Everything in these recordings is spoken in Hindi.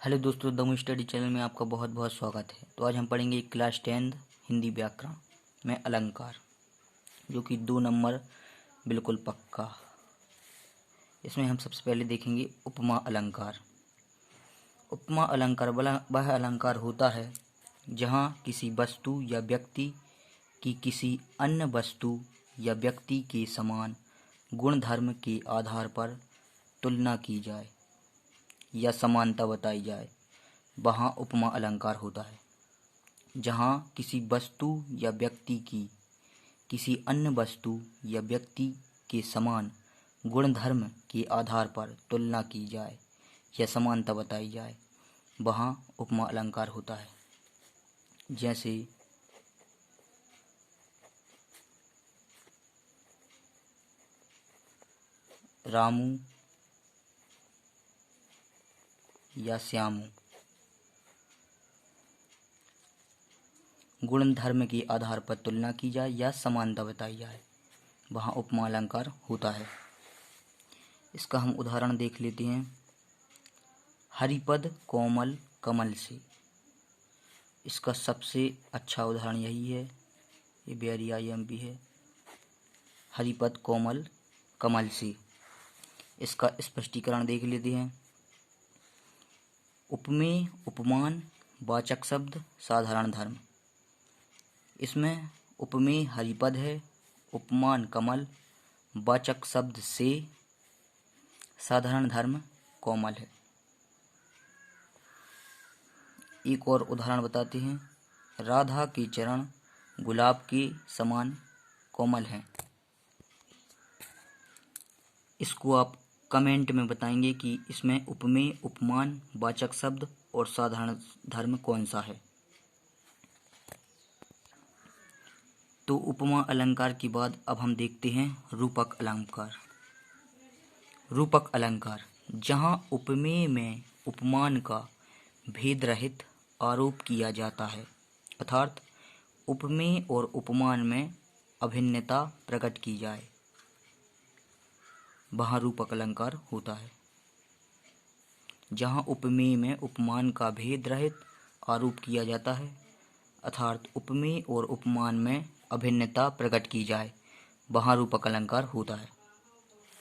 हेलो दोस्तों, दमू स्टडी चैनल में आपका बहुत बहुत स्वागत है। तो आज हम पढ़ेंगे क्लास 10 हिंदी व्याकरण में अलंकार, जो कि 2 नंबर बिल्कुल पक्का। इसमें हम सबसे पहले देखेंगे उपमा अलंकार। उपमा अलंकार वह अलंकार होता है जहाँ किसी वस्तु या व्यक्ति की किसी अन्य वस्तु या व्यक्ति के समान गुण धर्म के आधार पर तुलना की जाए या समानता बताई जाए, वहाँ उपमा अलंकार होता है। जहाँ किसी वस्तु या व्यक्ति की किसी अन्य वस्तु या व्यक्ति के समान गुण धर्म के आधार पर तुलना की जाए या समानता बताई जाए, वहाँ उपमा अलंकार होता है। जैसे रामू या श्यामू, गुण धर्म के आधार पर तुलना की जाए या समानता बताई जाए, वहाँ उपमा अलंकार होता है। इसका हम उदाहरण देख लेते हैं। हरिपद कोमल कमल से। इसका सबसे अच्छा उदाहरण यही है, ये वेरी IMP है। हरिपद कोमल कमल से। इसका स्पष्टीकरण देख लेते हैं। उपमेय उपमान वाचक शब्द साधारण धर्म। इसमें उपमेय हरिपद है, उपमान कमल, वाचक शब्द से, साधारण धर्म कोमल है। एक और उदाहरण बताते हैं। राधा के चरण गुलाब के समान कोमल हैं। इसको आप कमेंट में बताएंगे कि इसमें उपमेय उपमान वाचक शब्द और साधारण धर्म कौन सा है। तो उपमा अलंकार के बाद अब हम देखते हैं रूपक अलंकार। रूपक अलंकार, जहाँ उपमेय में उपमान का भेद रहित आरोप किया जाता है, अर्थात उपमेय और उपमान में अभिन्नता प्रकट की जाए, वहाँ रूपक अलंकार होता है। जहाँ उपमेय में उपमान का भेद रहित आरोप किया जाता है, अर्थात उपमेय और उपमान में अभिन्नता प्रकट की जाए, वहाँ रूपक अलंकार होता है।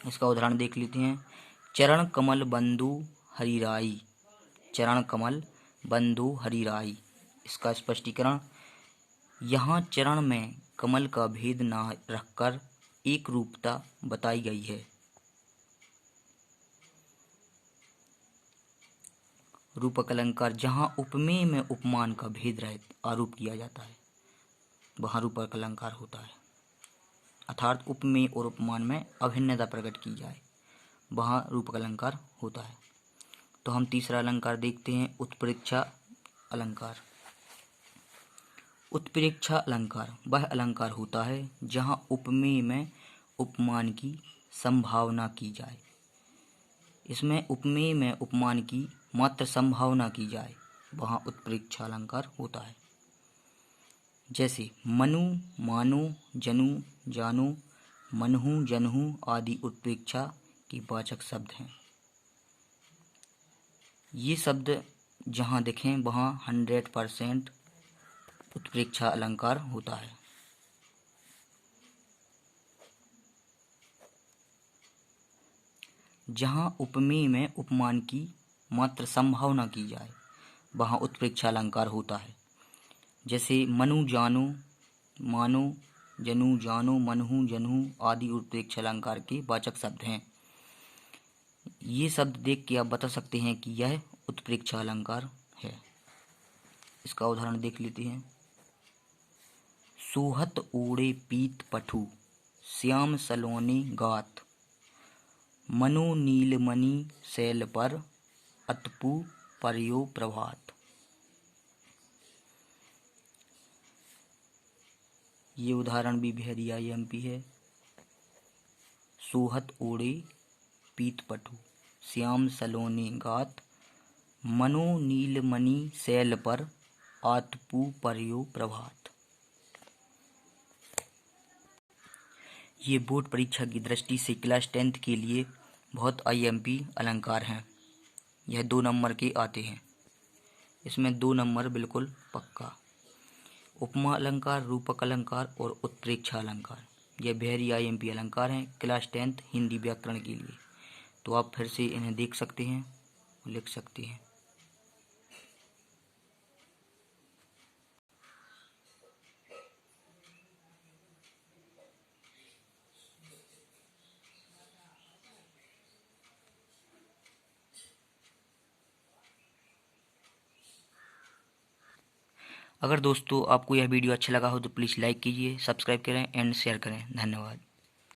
इसका उदाहरण देख लेते हैं। चरण कमल बंधु हरिराई। चरण कमल बंधु हरिराई। इसका स्पष्टीकरण। यहाँ चरण में कमल का भेद न रखकर एक रूपता बताई गई है। रूपक अलंकार, जहाँ उपमेय में उपमान का भेद रहित आरोप किया जाता है, वहाँ रूपक अलंकार होता है, अर्थात उपमेय और उपमान में अभिन्नता प्रकट की जाए, वहाँ रूपक अलंकार होता है। तो हम तीसरा अलंकार देखते हैं, उत्प्रेक्षा अलंकार। उत्प्रेक्षा अलंकार वह अलंकार होता है जहाँ उपमेय में उपमान की संभावना की जाए। इसमें उपमेय में उपमान की मात्र संभावना की जाए, वहाँ उत्प्रेक्षा अलंकार होता है। जैसे मनु मानो जनु जानो मनहु जनहु आदि उत्प्रेक्षा के वाचक शब्द हैं। ये शब्द जहाँ दिखें वहाँ 100% उत्प्रेक्षा अलंकार होता है। जहाँ उपमेय में उपमान की मात्र संभावना की जाए, वहाँ उत्प्रेक्षा अलंकार होता है। जैसे मनु जानो मानो जनु जानो मनहु जनहु आदि उत्प्रेक्षा अलंकार के वाचक शब्द हैं। ये शब्द देख के आप बता सकते हैं कि यह उत्प्रेक्षा अलंकार है। इसका उदाहरण देख लेते हैं। सोहत ओढ़े पीत पठु श्याम सलोने गात मनो नीलमणि शैल पर अतपु पर्यो प्रभात। ये उदाहरण भी वेरी IMP है। सोहत ओढ़े पीत पटु श्याम सलोने गात मनो नीलमणि शैल पर आतपु पर्यो प्रभात। ये बोर्ड परीक्षा की दृष्टि से क्लास 10th के लिए बहुत IMP अलंकार हैं। यह 2 नंबर के आते हैं। इसमें 2 नंबर बिल्कुल पक्का। उपमा अलंकार, रूपक अलंकार और उत्प्रेक्षा अलंकार, ये वेरी IMP अलंकार हैं क्लास 10th हिंदी व्याकरण के लिए। तो आप फिर से इन्हें देख सकते हैं और लिख सकते हैं। अगर दोस्तों आपको यह वीडियो अच्छा लगा हो तो प्लीज़ लाइक कीजिए, सब्सक्राइब करें एंड शेयर करें। धन्यवाद।